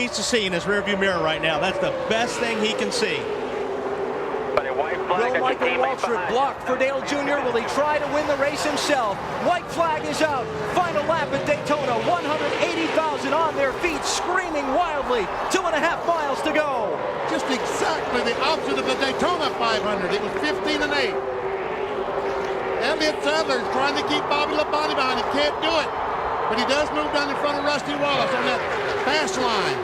Needs to see in his rearview mirror right now. That's the best thing he can see. Will Michael Waltrip block for Dale Jr.? Will he try to win the race himself? White flag is out. Final lap at Daytona. 180,000 on their feet, screaming wildly. 2.5 miles to go. Just exactly the opposite of the Daytona 500. It was 15 and 8. Elliott Sadler's trying to keep Bobby Labonte behind. He can't do it. But he does move down in front of Rusty Wallace on that fast line.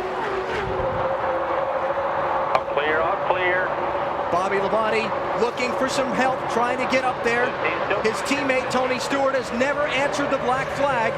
All clear, all clear. Bobby Labonte looking for some help, trying to get up there. His teammate Tony Stewart has never answered the black flag.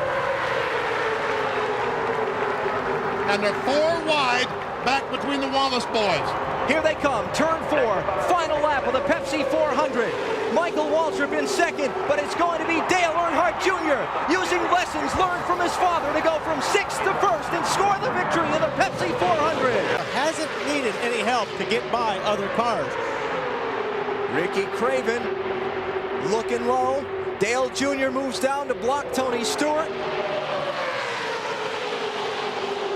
And they're 4 wide back between the Wallace boys. Here they come, turn 4, final lap of the Pepsi 400. Michael Waltrip in second, but it's going to be Dale Earnhardt Jr. using lessons learned from his father to go from 6th to 1st and score the victory in the Pepsi 400. Hasn't needed any help to get by other cars. Ricky Craven looking low. Dale Jr. moves down to block Tony Stewart.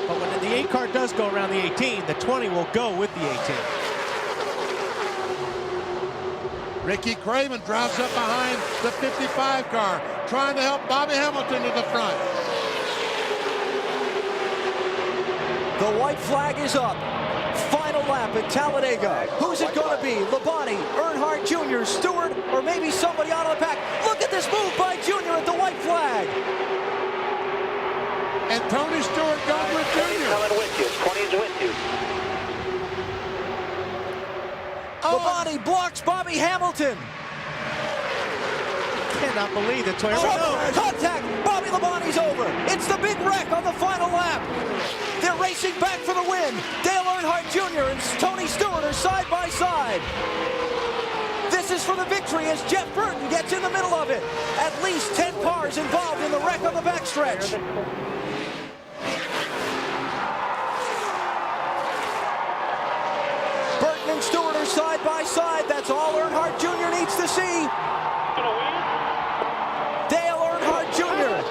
But when the 8 car does go around the 18, the 20 will go with the 18. Ricky Craven drives up behind the 55 car, trying to help Bobby Hamilton to the front. The white flag is up. Final lap at Talladega. Who's it going to be? Labonte, Earnhardt Jr., Stewart, or maybe somebody out of the pack? Look at this move by Jr. at the white flag. And Tony Stewart goes with Jr. Coming with you. 20's with you. Labonte blocks Bobby Hamilton. Cannot believe the Toyota. Oh, contact! Bobby Labonte's over. It's the big wreck on the final lap. They're racing back for the win. Dale Earnhardt Jr. and Tony Stewart are side by side. This is for the victory as Jeff Burton gets in the middle of it. At least 10 cars involved in the wreck on the backstretch. Burton and Stewart are side by side. That's all Earnhardt Jr. needs to see. Dale Earnhardt Jr.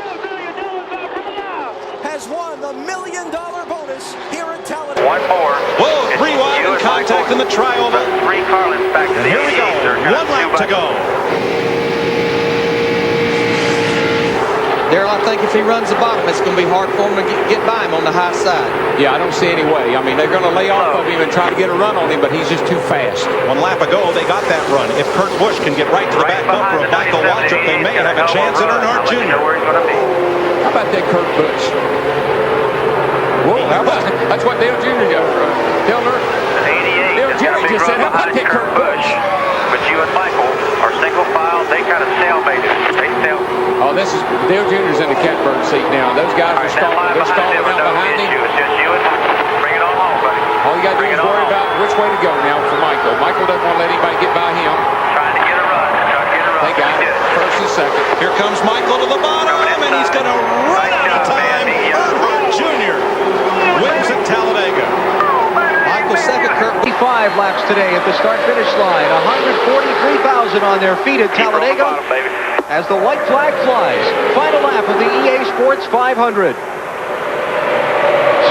has won the $1 million bonus here at Talladega. 1 more. Whoa, 3 wide and contact in the tri-oval. 3 car lengths back to the Here we go. 1 lap to go. Daryl, I think if he runs the bottom, it's going to be hard for him to get by him on the high side. Yeah, I don't see any way. I mean, they're going to lay off of him and try to get a run on him, but he's just too fast. 1 lap ago, they got that run. If Kurt Busch can get right to the back bumper of Michael Waltrip, they may have a chance at Earnhardt Jr. How about that Kurt Busch? Whoa, how about that's what Dale Jr. got. Dale Jr. just said, how about that Kurt Busch? But you and Michael are single file. They kind of stalemated. They sail. Oh, this is Dale Jr.'s in the catbird seat now. Those guys are stalling out behind him. It's just you and bring it on home, buddy. All you got to do is worry about which way to go now for Michael. Michael doesn't want to let anybody get by him. Trying to get a run. They got it. First and second. Here comes Michael to the bottom, and he's going to run out of time. Earnhardt Jr. wins at Talladega. Michael's second, Kurt. 5 laps today at the start-finish line. 143,000 on their feet at Talladega as the white flag flies. Final lap of the EA Sports 500.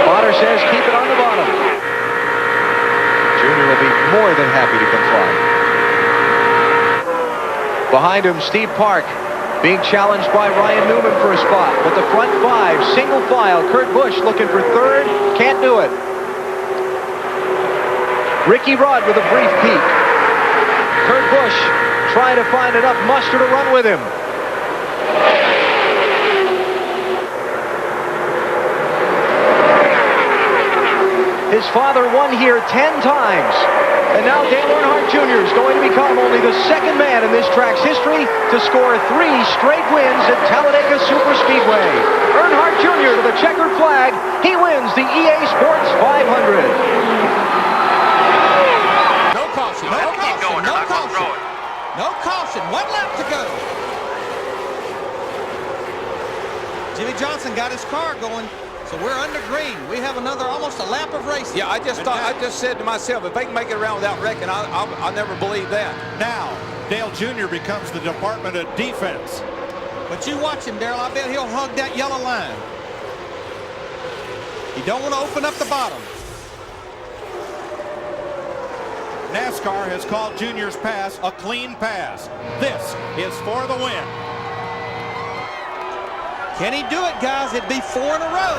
Spotter says keep it on the bottom. Junior will be more than happy to comply. Behind him, Steve Park being challenged by Ryan Newman for a spot. But the front 5, single file. Kurt Busch looking for 3rd. Can't do it. Ricky Rudd with a brief peek. Kurt Busch trying to find enough muster to run with him. His father won here 10 times. And now Dale Earnhardt Jr. is going to become only the 2nd man in this track's history to score 3 straight wins at Talladega Superspeedway. Earnhardt Jr. to the checkered flag. He wins the EA Sports 500. No caution. No caution. 1 lap to go. Jimmy Johnson got his car going. So we're under green. We have another almost a lap of racing. Yeah, I just said to myself, if they can make it around without wrecking, I'll never believe that. Now, Dale Jr. becomes the Department of Defense. But you watch him, Daryl. I bet he'll hug that yellow line. You don't want to open up the bottom. NASCAR has called Junior's pass a clean pass. This is for the win. Can he do it, guys? It'd be 4 in a row.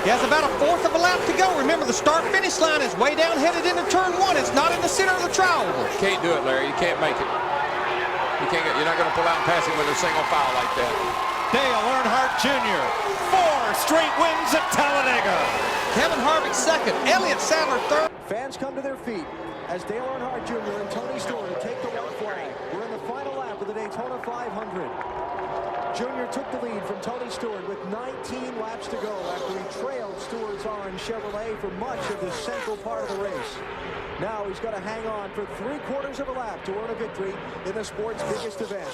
He has about a fourth of a lap to go. Remember, the start-finish line is way down headed into turn 1. It's not in the center of the trial. You can't do it, Larry. You can't make it. You're not going to pull out and pass him with a single foul like that. Dale Earnhardt Jr. 4 straight wins at Talladega. Kevin Harvick second. Elliott Sadler third. Fans come to their feet as Dale Earnhardt Jr. and Tony Stewart take the white flag. We're in the final lap of the Daytona 500. Jr. took the lead from Tony Stewart with 19 laps to go after he trailed Stewart's orange Chevrolet for much of the central part of the race. Now he's got to hang on for 3/4 of a lap to earn a victory in the sport's biggest event.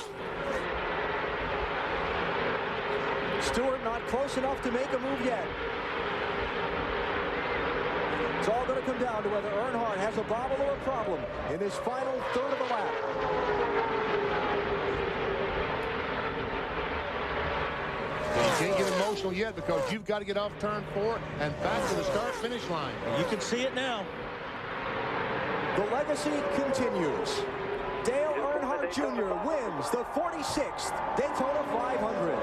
Stewart not close enough to make a move yet. It's all going to come down to whether Earnhardt has a bobble or a problem in this final third of a lap. You can't get emotional yet because you've got to get off turn 4 and back to the start-finish line. You can see it now. The legacy continues. Dale Earnhardt Jr. wins the 46th Daytona 500.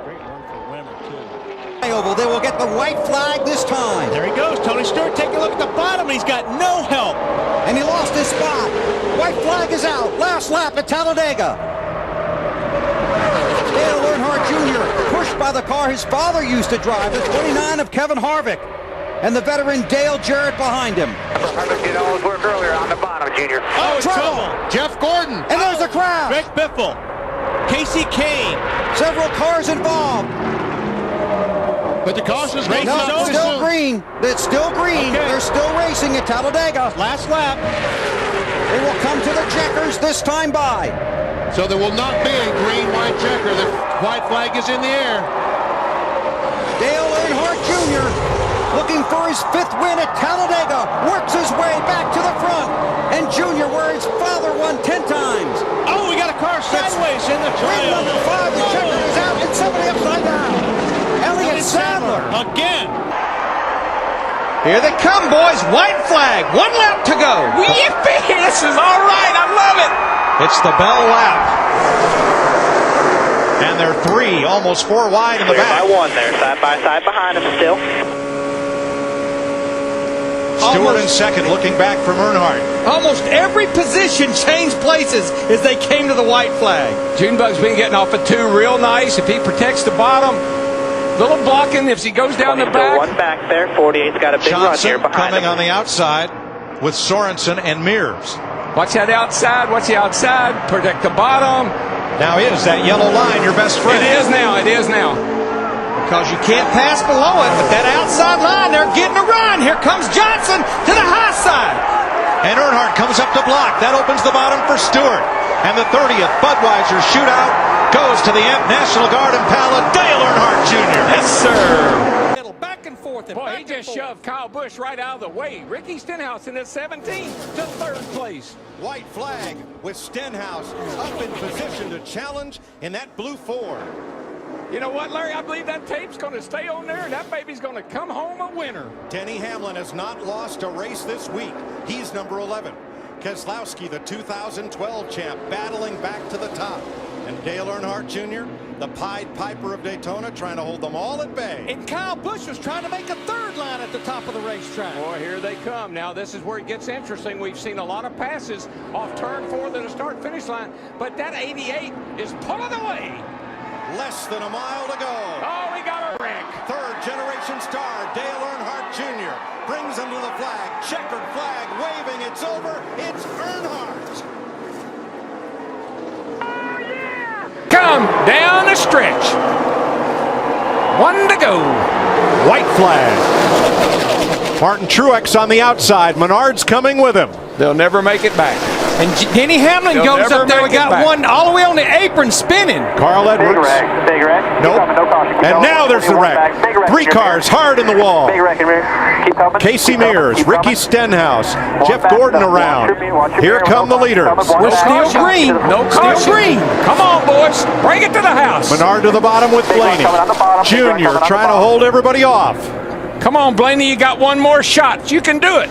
Great run for Wimmer, too. Oval, they will get the white flag this time. There he goes. Tony Stewart, take a look at the bottom. He's got no help. And he lost his spot. White flag is out. Last lap at Talladega. Dale Earnhardt Jr. pushed by the car his father used to drive, the 29 of Kevin Harvick. And the veteran Dale Jarrett behind him. Harvick did all his work earlier on the bottom, Junior. Oh, it's trouble. Jeff Gordon. And there's the crowd. Greg Biffle. Casey Kane. Several cars involved. But the caution's race No, it's still green. It's still green. Okay. They're still racing at Talladega. Last lap. They will come to the checkers this time by. So there will not be a green-white checker. The white flag is in the air. Dale Earnhardt Jr. looking for his 5th win at Talladega, works his way back to the front. And Jr., where his father won 10 times. Oh, we got a car sideways in the Win trial. number 5, the checker is out and somebody upside down. Elliott Sadler. Again. Here they come, boys. White flag. 1 lap to go. Yippee! This is all right. I love it. It's the bell lap. And they're 3, almost 4 wide in the back. By 1 there, side by side behind him still. Stewart in second, looking back from Earnhardt. Almost every position changed places as they came to the white flag. Junebug's been getting off of 2 real nice. If he protects the bottom, little blocking if he goes down the back. 1 back there. 48's got a big run here Johnson behind coming him. on the outside with Sorensen and Mears. Watch that outside. Watch the outside. Protect the bottom. Now is that yellow line your best friend? It is now. It is now. Because you can't pass below it, but that outside line, they're getting a run. Here comes Johnson to the high side. And Earnhardt comes up to block. That opens the bottom for Stewart. And the 30th Budweiser shootout goes to the National Guard Impala, Dale Earnhardt Jr. Yes, sir. Back and forth. And Boy, back he just and forth. shoved Kyle Busch right out of the way. Ricky Stenhouse in his 17th to 3rd place. White flag with Stenhouse up in position to challenge in that blue Ford. You know what, Larry? I believe that tape's going to stay on there, and that baby's going to come home a winner. Denny Hamlin has not lost a race this week. He's number 11. Keselowski, the 2012 champ, battling back to the top. And Dale Earnhardt Jr., the Pied Piper of Daytona, trying to hold them all at bay. And Kyle Busch was trying to make a 3rd line at the top of the racetrack. Boy, here they come. Now, this is where it gets interesting. We've seen a lot of passes off turn 4 to the start-finish line, but that 88 is pulling away. Less than a mile to go. Oh, we got a wreck. 3rd generation star Dale Earnhardt Jr. brings him to the flag. Checkered flag waving. It's over. It's Earnhardt. Come down the stretch. 1 to go. White flag. Martin Truex on the outside. Menard's coming with him. They'll never make it back. And Denny Hamlin He'll goes never up there. We make it got back. one all the way on the apron spinning. Carl Edwards. Big wreck. Nope. And now there's the wreck. 3 cars hard in the wall. Big wreck in rear. Keep coming. Casey Keep coming. Mears, Keep Ricky coming. Stenhouse, Watch Jeff back Gordon stuff. around. Watch your Here mirror. come the No leaders. caution. We're still Caution. green. No caution. Still green. Come on, boys. Bring it to the house. Menard to the bottom with Big one Blaney. coming on the bottom. Big one Junior coming on the trying to bottom. hold everybody off. Come on, Blaney. You got one more shot. You can do it.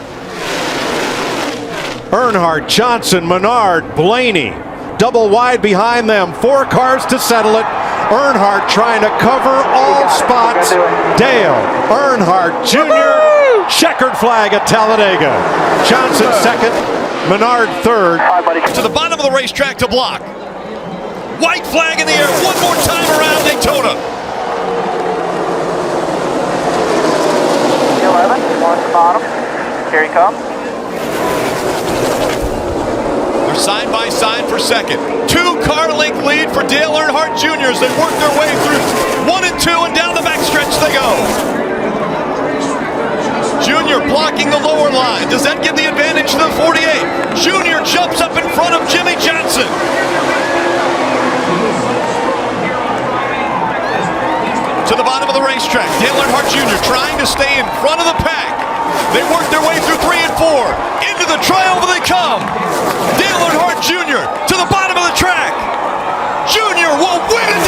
Earnhardt, Johnson, Menard, Blaney. Double wide behind them. 4 cars to settle it. Earnhardt trying to cover all spots. Dale Earnhardt Jr. Checkered flag at Talladega. Johnson second. Menard third. Hi, buddy. To the bottom of the racetrack to block. White flag in the air one more time around Daytona. 11, watch the bottom. Here he comes. They're side by side for second. 2-car length lead for Dale Earnhardt Jr. as they work their way through 1 and 2 and down the backstretch they go. Junior blocking the lower line. Does that give the advantage to the 48? Junior jumps up in front of Jimmy Johnson. To the bottom of the racetrack, Dale Earnhardt Jr. trying to stay in front of the pack. They work their way through 3 and 4. Into the trioval they come. Dale Earnhardt Jr. to the bottom of the track. Junior will win a